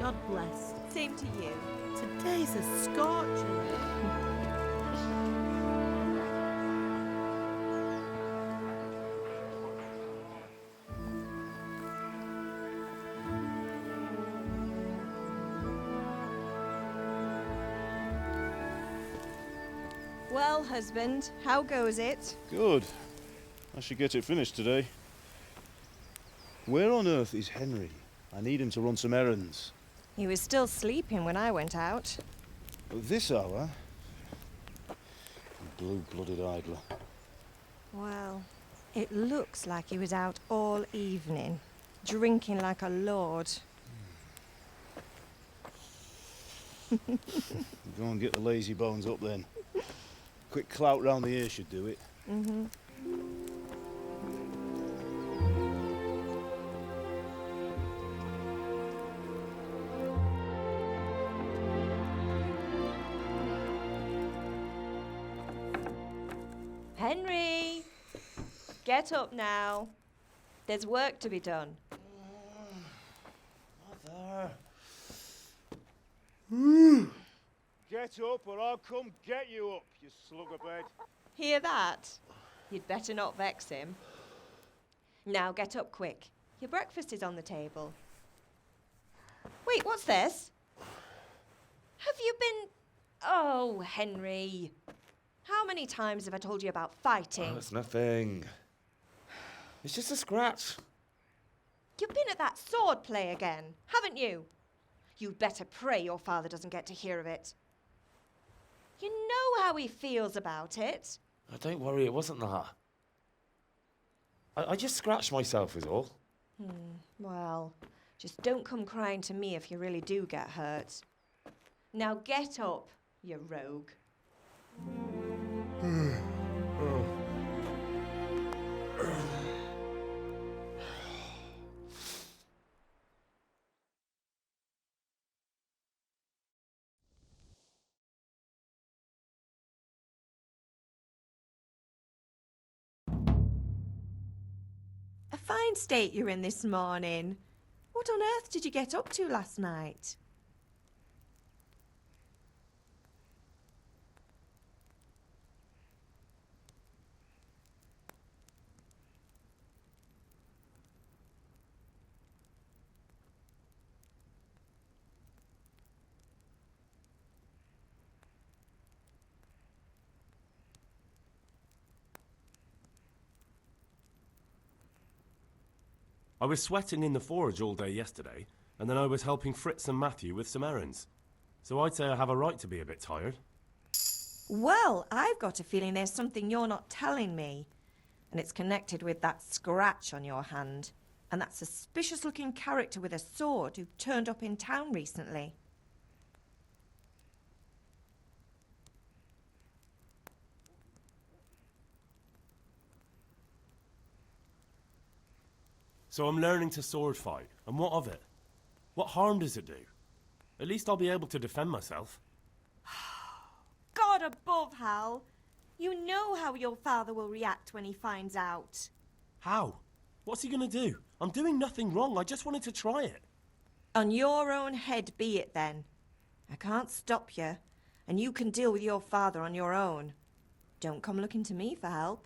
God bless. Same to you. Today's a scorcher. Well, husband, how goes it? Good. I should get it finished today. Where on earth is Henry? I need him to run some errands. He was still sleeping when I went out. At this hour? Blue-blooded idler. Well, it looks like he was out all evening, drinking like a lord. Go and get the lazy bones up then. Quick clout round the ear should do it. Mm-hmm. Henry! Get up now. There's work to be done. Mother. Get up or I'll come get you up, you slugabed. Hear that? You'd better not vex him. Now get up quick. Your breakfast is on the table. Wait, what's this? Have you been... Oh, Henry. How many times have I told you about fighting? Oh, it's nothing. It's just a scratch. You've been at that sword play again, haven't you? You'd better pray your father doesn't get to hear of it. You know how he feels about it. Oh, don't worry, it wasn't that. I just scratched myself is all. Well, just don't come crying to me if you really do get hurt. Now get up, you rogue. A fine state you're in this morning. What on earth did you get up to last night? I was sweating in the forge all day yesterday, and then I was helping Fritz and Matthew with some errands. So I'd say I have a right to be a bit tired. Well, I've got a feeling there's something you're not telling me. And it's connected with that scratch on your hand. And that suspicious-looking character with a sword who turned up in town recently. So I'm learning to sword fight, and what of it? What harm does it do? At least I'll be able to defend myself. God above, Hal! You know how your father will react when he finds out. How? What's he gonna do? I'm doing nothing wrong, I just wanted to try it. On your own head be it then. I can't stop you, and you can deal with your father on your own. Don't come looking to me for help.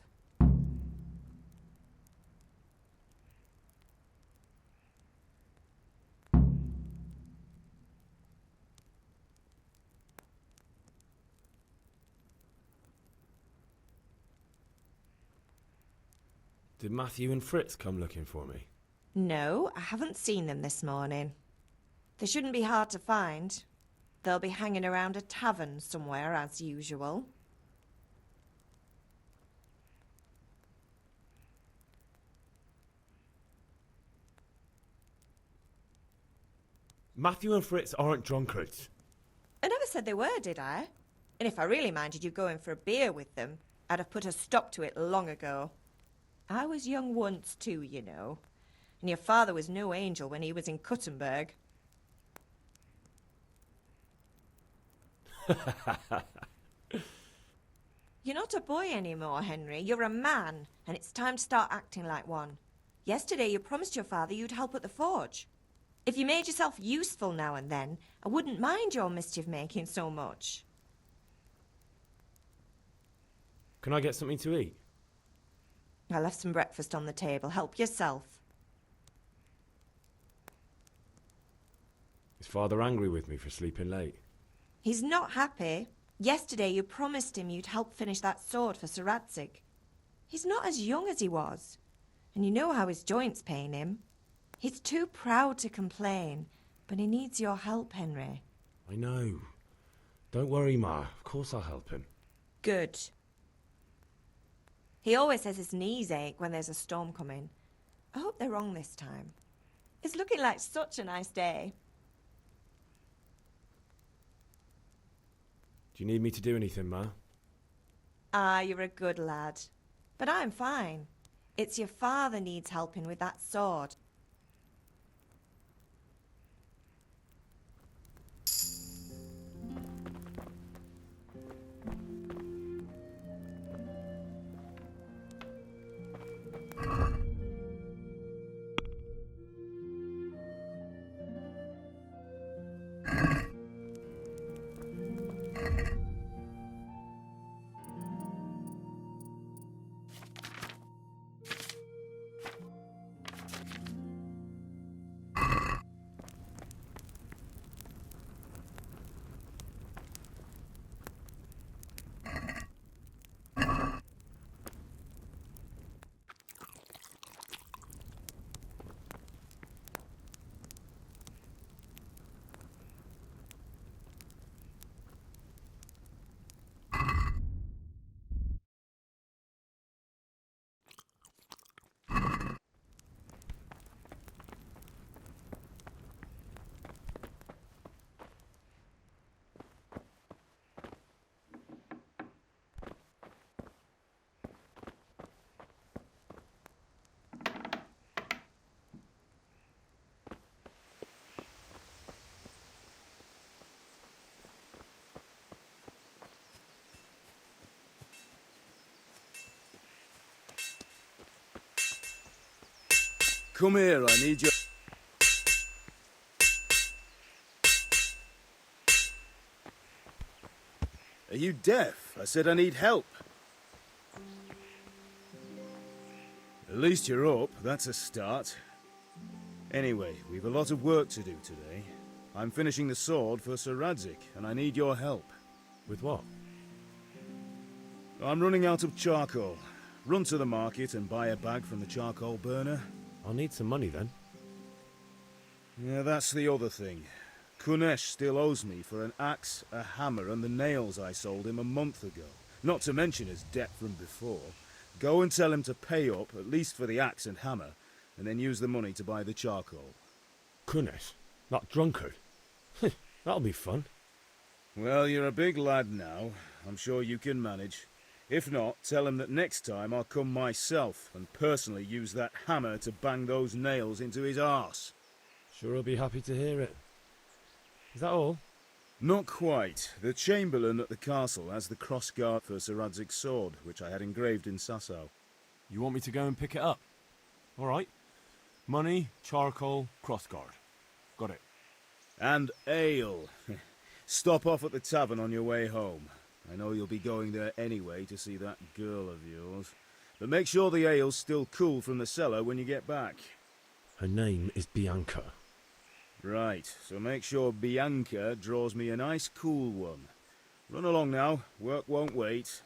Did Matthew and Fritz come looking for me? No, I haven't seen them this morning. They shouldn't be hard to find. They'll be hanging around a tavern somewhere, as usual. Matthew and Fritz aren't drunkards. I never said they were, did I? And if I really minded you going for a beer with them, I'd have put a stop to it long ago. I was young once too, you know. And your father was no angel when he was in Cuttenberg. You're not a boy anymore, Henry. You're a man, and it's time to start acting like one. Yesterday you promised your father you'd help at the forge. If you made yourself useful now and then, I wouldn't mind your mischief-making so much. Can I get something to eat? I left some breakfast on the table. Help yourself. Is Father angry with me for sleeping late? He's not happy. Yesterday you promised him you'd help finish that sword for Sir Radzig. He's not as young as he was, and you know how his joints pain him. He's too proud to complain, but he needs your help, Henry. I know. Don't worry, Ma. Of course I'll help him. Good. He always says his knees ache when there's a storm coming. I hope they're wrong this time. It's looking like such a nice day. Do you need me to do anything, Ma? Ah, you're a good lad. But I'm fine. It's your father needs helping with that sword. Come here, I need you. Are you deaf? I said I need help. At least you're up, that's a start. Anyway, we've a lot of work to do today. I'm finishing the sword for Sir Radzig, and I need your help. With what? I'm running out of charcoal. Run to the market and buy a bag from the charcoal burner. I'll need some money then. Yeah, that's the other thing. Kunesh still owes me for an axe, a hammer, and the nails I sold him a month ago. Not to mention his debt from before. Go and tell him to pay up, at least for the axe and hammer, and then use the money to buy the charcoal. Kunesh? That drunkard? That'll be fun. Well, you're a big lad now. I'm sure you can manage. If not, tell him that next time I'll come myself and personally use that hammer to bang those nails into his arse. Sure he'll be happy to hear it. Is that all? Not quite. The Chamberlain at the castle has the crossguard for Sir Radzig's sword, which I had engraved in Sasau. You want me to go and pick it up? All right. Money, charcoal, crossguard. Got it. And ale. Stop off at the tavern on your way home. I know you'll be going there anyway to see that girl of yours. But make sure the ale's still cool from the cellar when you get back. Her name is Bianca. Right, so make sure Bianca draws me a nice cool one. Run along now, work won't wait.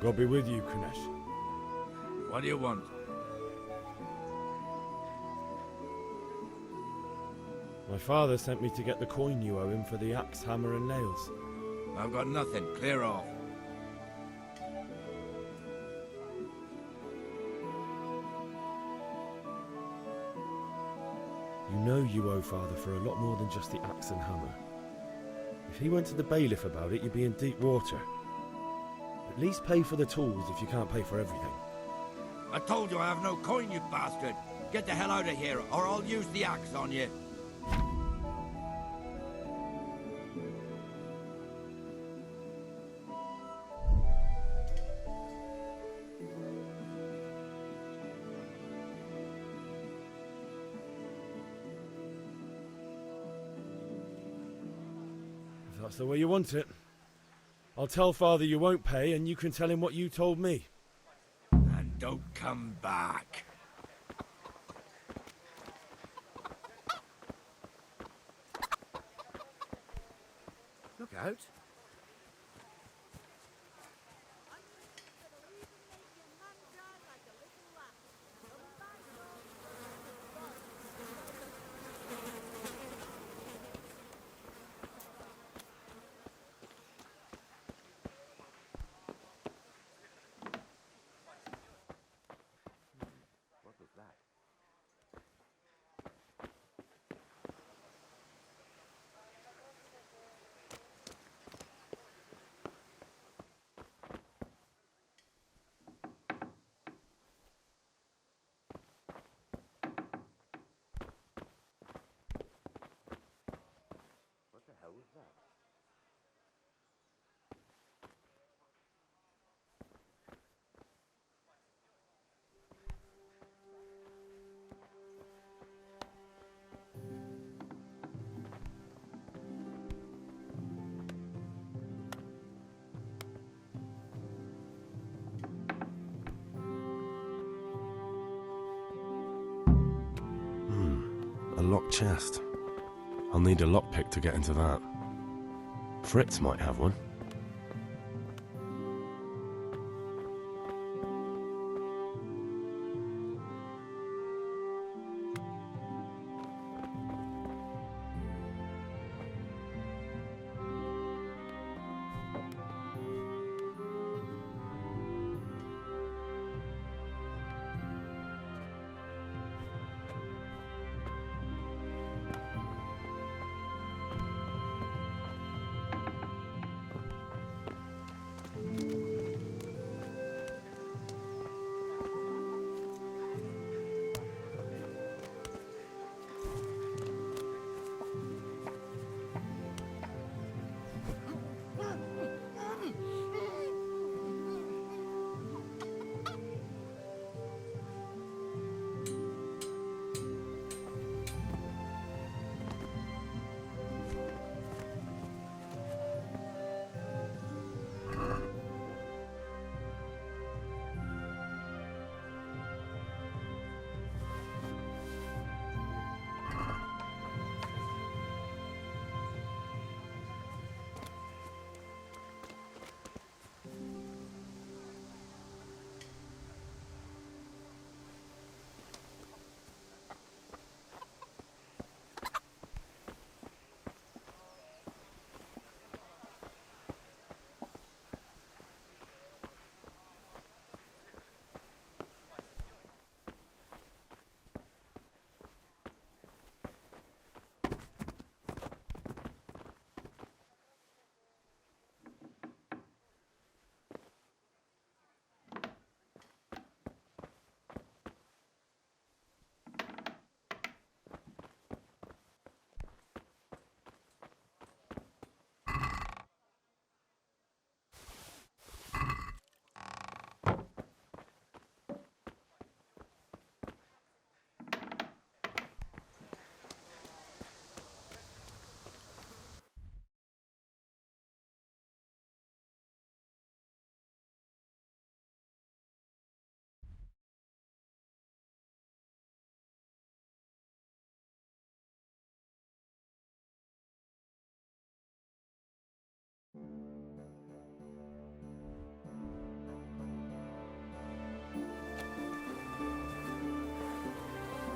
God be with you, Kunesh. What do you want? My father sent me to get the coin you owe him for the axe, hammer and nails. I've got nothing. Clear off. You know you owe father for a lot more than just the axe and hammer. If he went to the bailiff about it, you'd be in deep water. At least pay for the tools if you can't pay for everything. I told you I have no coin, you bastard. Get the hell out of here, or I'll use the axe on you. If that's the way you want it. I'll tell father you won't pay, and you can tell him what you told me. And don't come back. Look out. What was that? What the hell was that? A locked chest. I'll need a lockpick to get into that. Fritz might have one.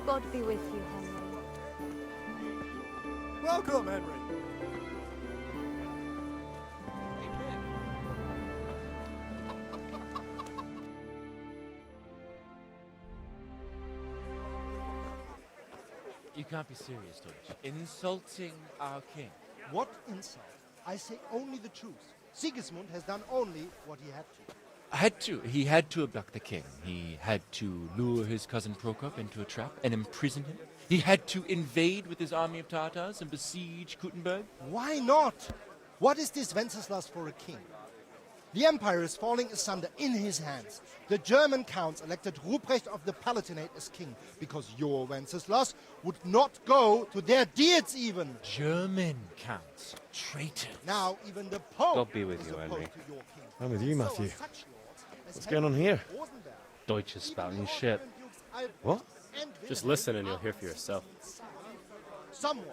God be with you, Henry. Welcome, Henry. You can't be serious, Deutsch. Insulting our king. What insult? I say only the truth. Sigismund has done only what he had to. He had to abduct the king. He had to lure his cousin Prokop into a trap and imprison him. He had to invade with his army of Tatars and besiege Kuttenberg. Why not? What is this Wenceslas for a king? The empire is falling asunder in his hands. The German counts elected Ruprecht of the Palatinate as king because your Wenceslas would not go to their deeds even. German counts. Traitors. Now even the Pope God be with is you, opposed Henry. to your king. I'm with you, So are Matthew. such lords as What's going on here? Rosenberg. Deutsch is spouting shit. What? Just listen and you'll hear for yourself. Someone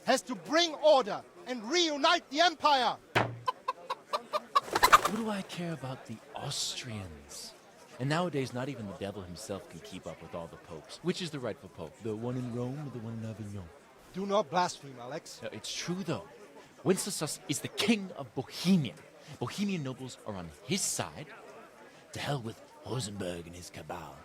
has to bring order and reunite the empire. What do I care about the Austrians? And nowadays, not even the devil himself can keep up with all the popes. Which is the rightful pope? The one in Rome or the one in Avignon? Do not blaspheme, Alex. No, it's true, though. Wenceslas is the king of Bohemia. Bohemian nobles are on his side. To hell with Rosenberg and his cabal.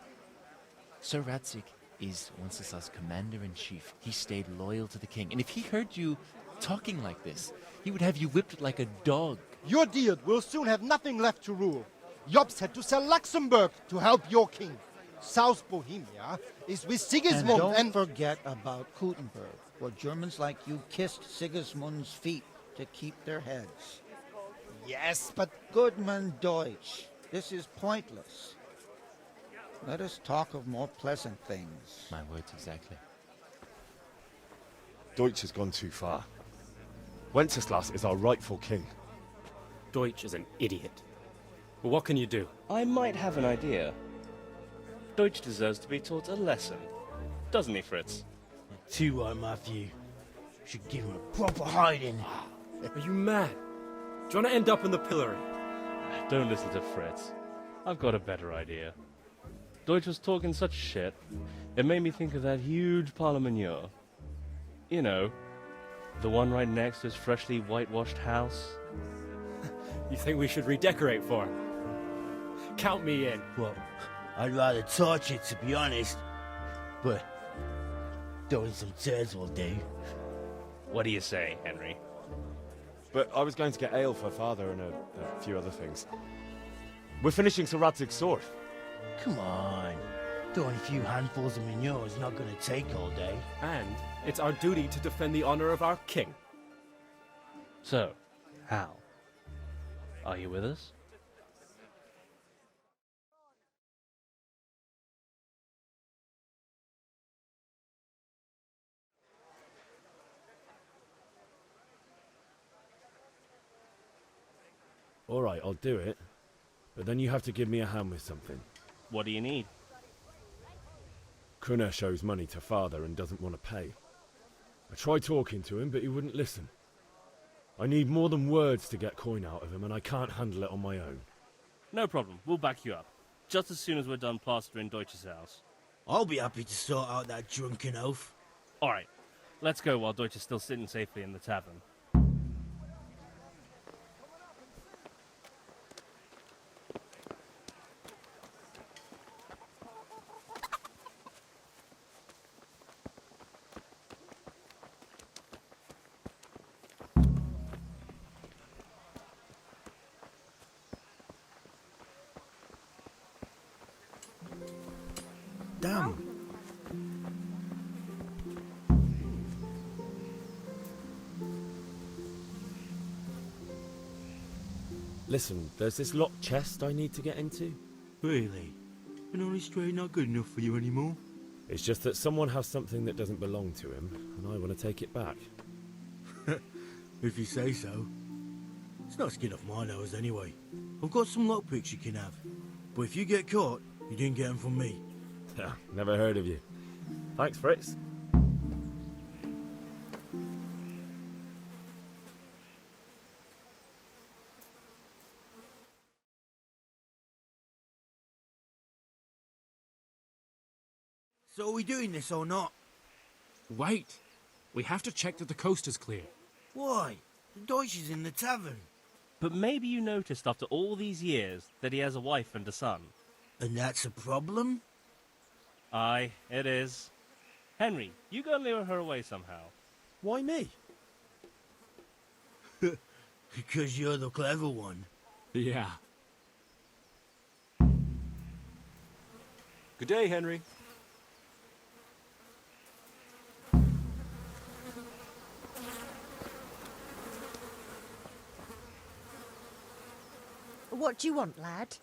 Sir Ratzik is Wenceslas' commander-in-chief. He stayed loyal to the king. And if he heard you talking like this, he would have you whipped like a dog. Your Diet will soon have nothing left to rule. Jobst had to sell Luxembourg to help your king. South Bohemia is with Sigismund And don't forget about Kuttenberg, where Germans like you kissed Sigismund's feet to keep their heads. Yes, but Goodman Deutsch, this is pointless. Let us talk of more pleasant things. My words exactly. Deutsch has gone too far. Wenceslas is our rightful king. Deutsch is an idiot. But what can you do? I might have an idea. Deutsch deserves to be taught a lesson. Doesn't he, Fritz? Too right, Matthew. Should give him a proper hiding. Are you mad? Do you want to end up in the pillory? Don't listen to Fritz. I've got a better idea. Deutsch was talking such shit, it made me think of that huge parliament. You know, the one right next to his freshly whitewashed house. You think we should redecorate for him? Count me in. Well, I'd rather torch it, to be honest. But throwing some turds will do. What do you say, Henry? But I was going to get ale for father and a few other things. We're finishing Sir Radzig's sword. Come on. Throwing a few handfuls of manure is not going to take all day. And it's our duty to defend the honor of our king. So, Hal, are you with us? All right, I'll do it. But then you have to give me a hand with something. What do you need? Kunesh owes money to father and doesn't want to pay. I tried talking to him, but he wouldn't listen. I need more than words to get coin out of him, and I can't handle it on my own. No problem, we'll back you up. Just as soon as we're done plastering Deutsch's house. I'll be happy to sort out that drunken oaf. Alright, let's go while Deutsch is still sitting safely in the tavern. Damn. Listen, there's this locked chest I need to get into. Really? And only straight not good enough for you anymore? It's just that someone has something that doesn't belong to him, and I want to take it back. If you say so. It's not skin off my nose anyway. I've got some lockpicks you can have. But if you get caught, you didn't get them from me. Never heard of you. Thanks, Fritz. So are we doing this or not? Wait. We have to check that the coast is clear. Why? The Deutsch is in the tavern. But maybe you noticed after all these years that he has a wife and a son. And that's a problem? Aye, it is. Henry, you go and lure her away somehow. Why me? Because you're the clever one. Yeah. Good day, Henry. What do you want, lad?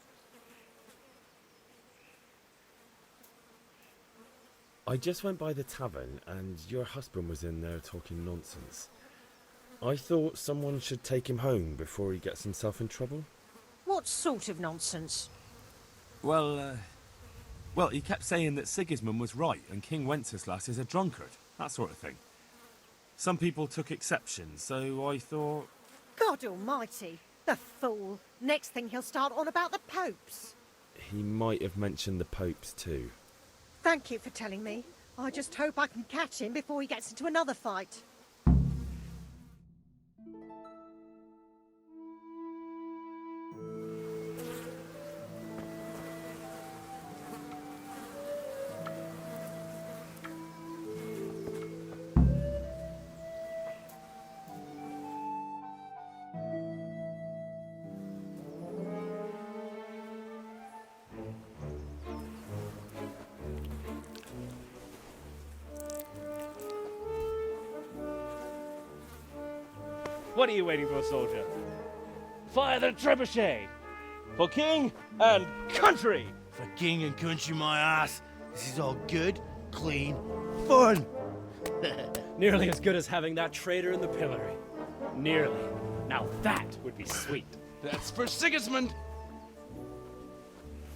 I just went by the tavern and your husband was in there talking nonsense. I thought someone should take him home before he gets himself in trouble. What sort of nonsense? Well, he kept saying that Sigismund was right and King Wenceslas is a drunkard, that sort of thing. Some people took exception, so I thought... God almighty, the fool. Next thing he'll start on about the popes. He might have mentioned the popes too. Thank you for telling me. I just hope I can catch him before he gets into another fight. What are you waiting for, soldier? Fire the trebuchet! For king and country! For king and country, my ass. This is all good, clean, fun. Nearly as good as having that traitor in the pillory. Nearly. Now that would be sweet. That's for Sigismund!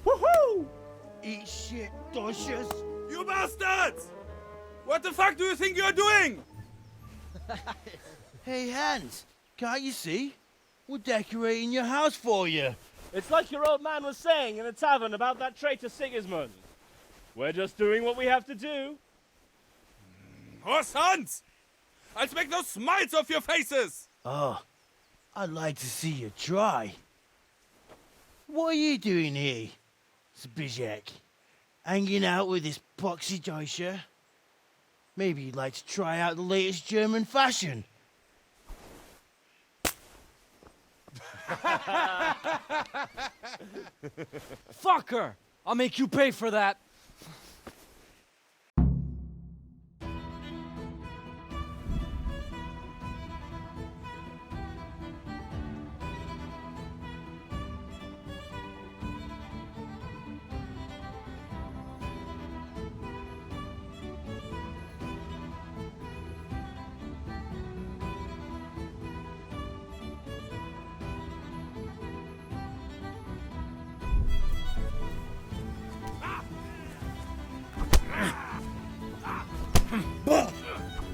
Woohoo! Eat shit, Deutsches. You bastards! What the fuck do you think you're doing? Hey, Hans, can't you see? We're decorating your house for you. It's like your old man was saying in the tavern about that traitor Sigismund. We're just doing what we have to do. Oh, sons! I'll make those smiles off your faces! Oh, I'd like to see you try. What are you doing here, Zbigniew? Hanging out with this poxy Deutscher? Maybe you'd like to try out the latest German fashion. Fucker! I'll make you pay for that.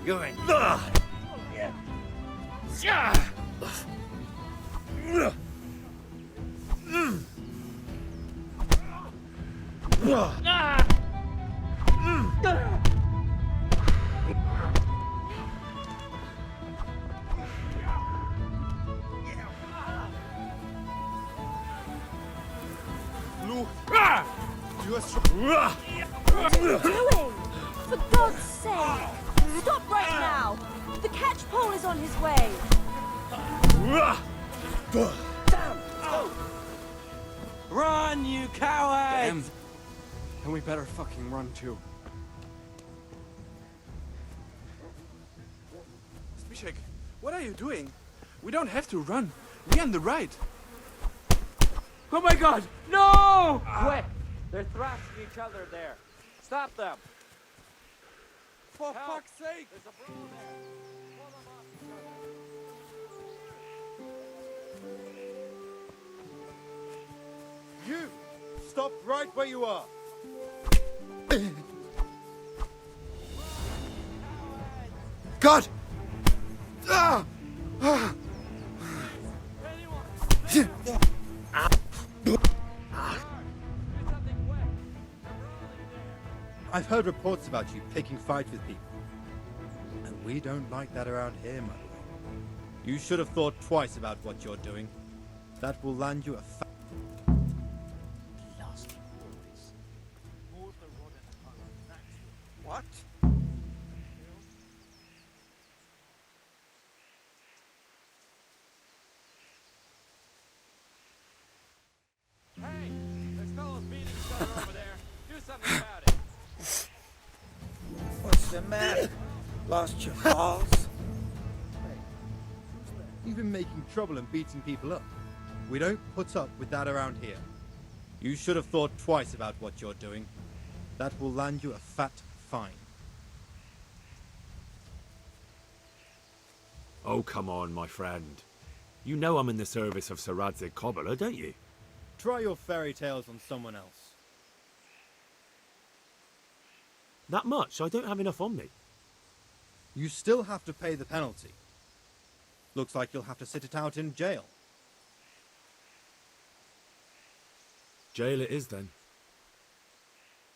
You're in. What are you doing? For God's sake! Stop right now! The catch pole is on his way! Damn! Oh. Run, you coward! Damn. And we better fucking run too. Zbigniew, what are you doing? We don't have to run. We're on the right. Oh my god! No! Quick! They're thrashing each other there. Stop them! For fuck's sake! There's a brawl there. Pull them off each other. You! Stop right where you are! God! Ah! Ah! I've heard reports about you picking fights with people. And we don't like that around here, my boy. You should have thought twice about what you're doing. That will land you a What? Hey, there's fellows beating each other over there. Do something about it. What's the matter? Lost your balls? You've been making trouble and beating people up. We don't put up with that around here. You should have thought twice about what you're doing. That will land you a fat fine. Oh, come on, my friend. You know I'm in the service of Sir Radzig Kobyla, don't you? Try your fairy tales on someone else. That much? I don't have enough on me. You still have to pay the penalty. Looks like you'll have to sit it out in jail. Jail it is, then.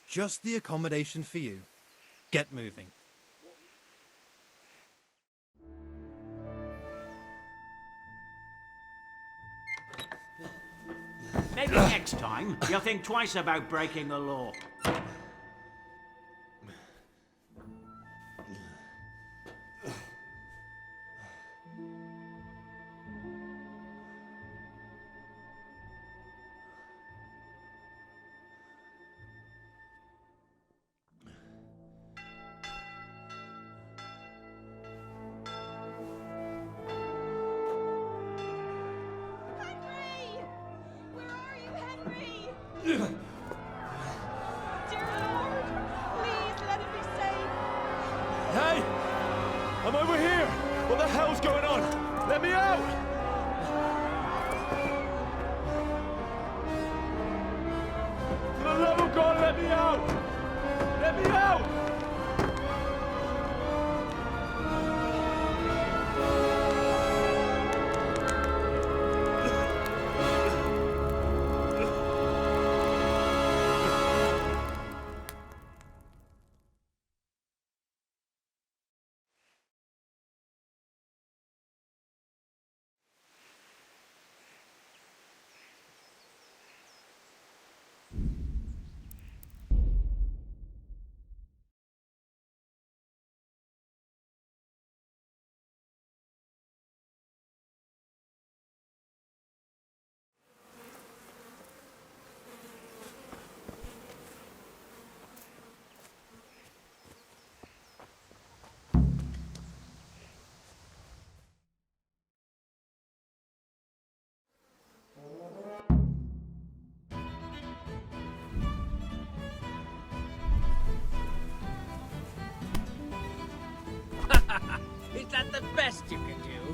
Just the accommodation for you. Get moving. Maybe next time you'll think twice about breaking the law. Dear Lord, please let him be safe. Hey! I'm over here! What the hell's going on? Let me out! For the love of God, let me out! Let me out! Is that the best you can do?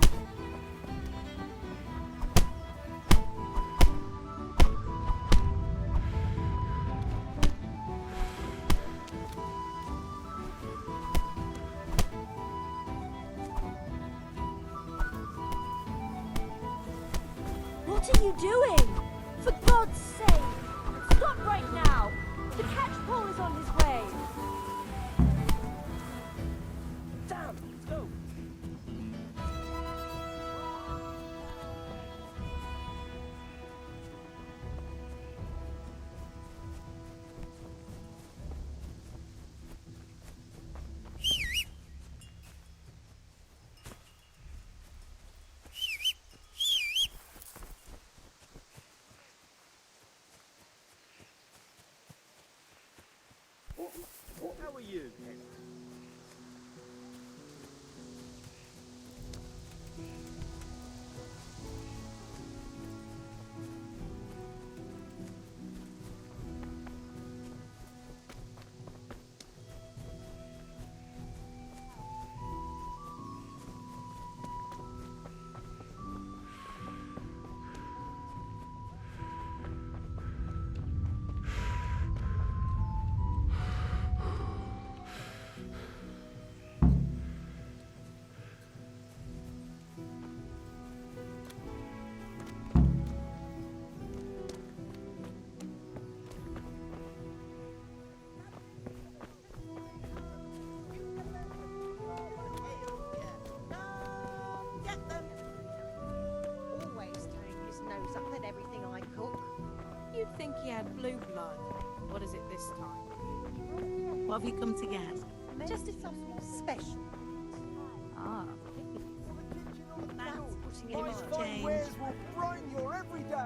What are you doing? For God's sake! Stop right now! The catch pole is on his way! Down, let's go! this time. What have you come to get? Just something special. Ah. That's putting It it was on. change. will brighten your every day.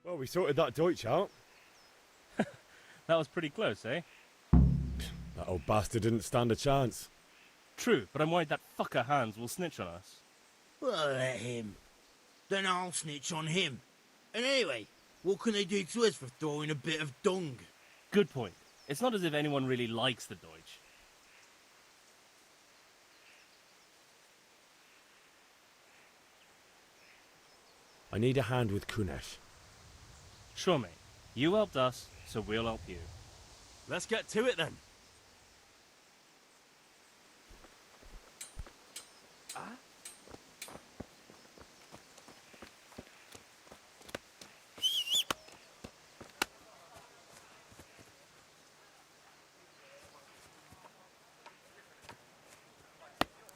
Well, we sorted that Deutsch out. That was pretty close, eh? That old bastard didn't stand a chance. True, but I'm worried that fucker Hans will snitch on us. Well, let him. Then I'll snitch on him. And anyway, what can they do to us for throwing a bit of dung? Good point. It's not as if anyone really likes the Deutsch. I need a hand with Kunesh. Sure, mate. You helped us, so we'll help you. Let's get to it then.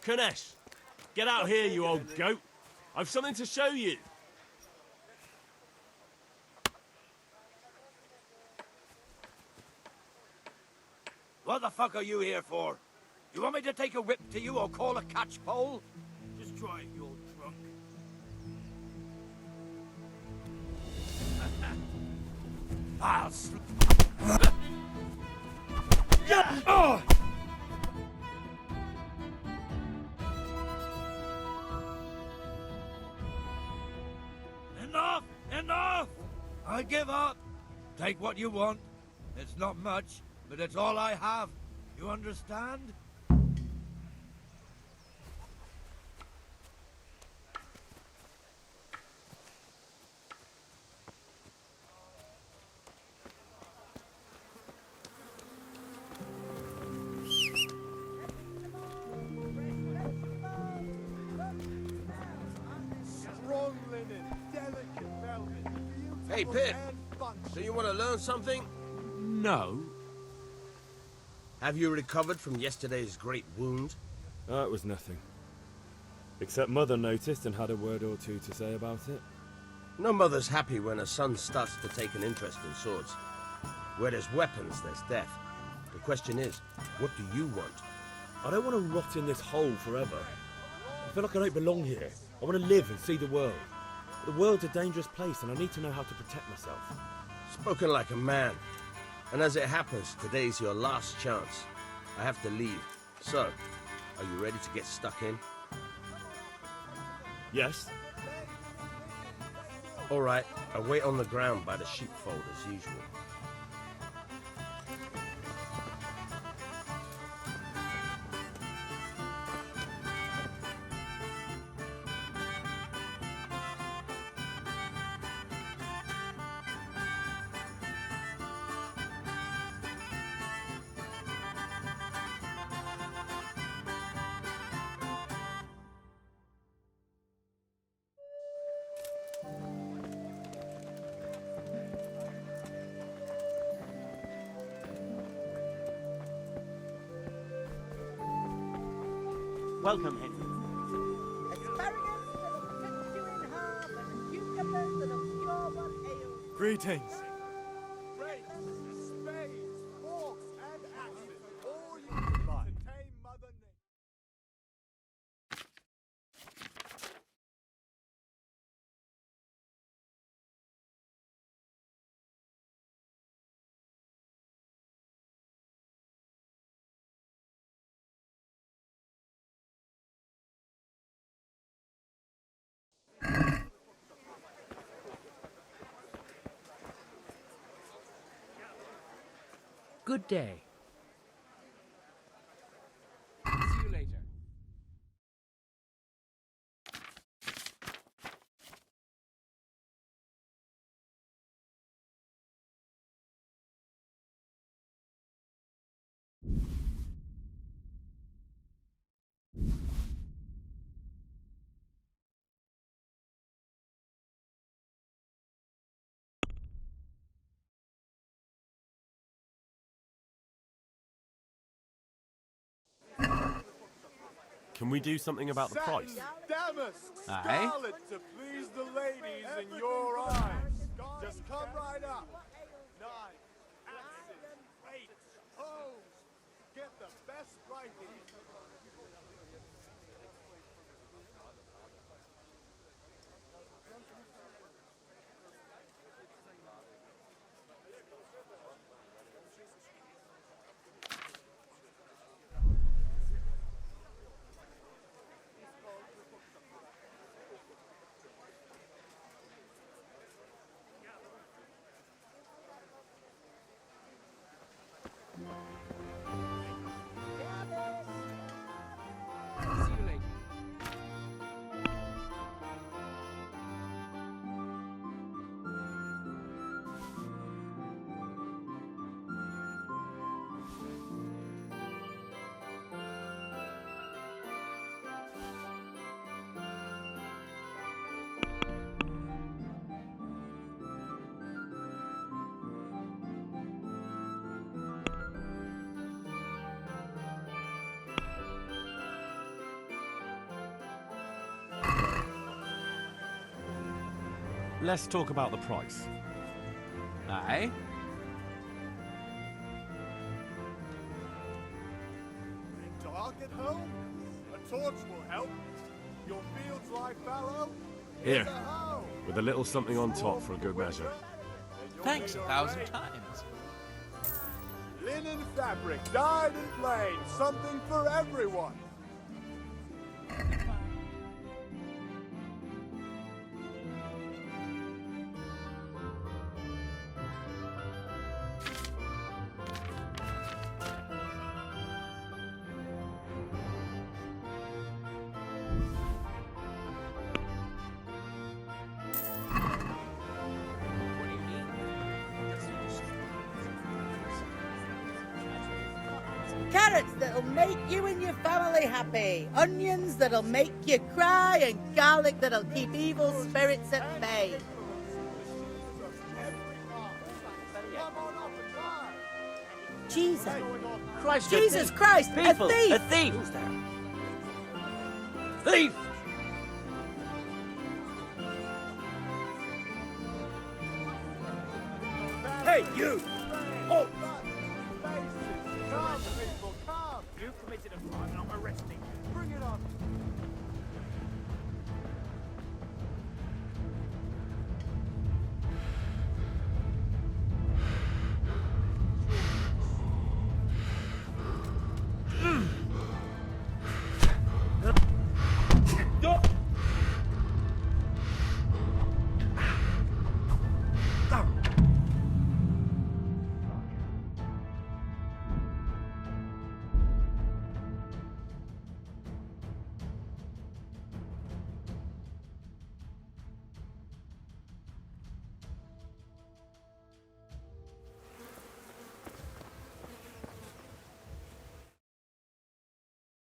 Kanesh, get out here, you old goat. I've something to show you. What the fuck are you here for? You want me to take a whip to you or call a catchpole? Just try it, you're drunk. I'll Enough! Enough! I give up. Take what you want. It's not much, but it's all I have. You understand? Strong linen, delicate velvet, Hey, Pip. So you want to learn something? No. Have you recovered from yesterday's great wound? It was nothing. Except Mother noticed and had a word or two to say about it. No mother's happy when her son starts to take an interest in swords. Where there's weapons, there's death. The question is, what do you want? I don't want to rot in this hole forever. I feel like I don't belong here. I want to live and see the world. The world's a dangerous place and I need to know how to protect myself. Spoken like a man. And as it happens, today's your last chance. I have to leave. So, are you ready to get stuck in? Yes. All right, I'll wait on the ground by the sheepfold as usual. Welcome, Henry. Asparagus that'll cut you in half and cucumbers that'll cure what ails. Greetings. Rakes, spades, forks, and axes. All you can buy to tame Mother Nature. Good day. See you later. Can we do something about the price? Aye? Scarlet to please the ladies in your eyes. Just come right up. Knives, axes, rakes, hoes. Get the best writing. See you later. Let's talk about the price. Aye? Dark at home? A torch will help. Your fields lie fallow? Here, with a little something on top for a good measure. Thanks 1,000 times. Linen fabric, dyed and plain, something for everyone. Carrots that'll make you and your family happy. Onions that'll make you cry. And garlic that'll keep evil spirits at bay. Jesus. Christ, Jesus Christ, People, a thief! A thief! Who's there? Thief! Hey, you! Halt! Come, people, come! You've committed a crime and I'm arresting you.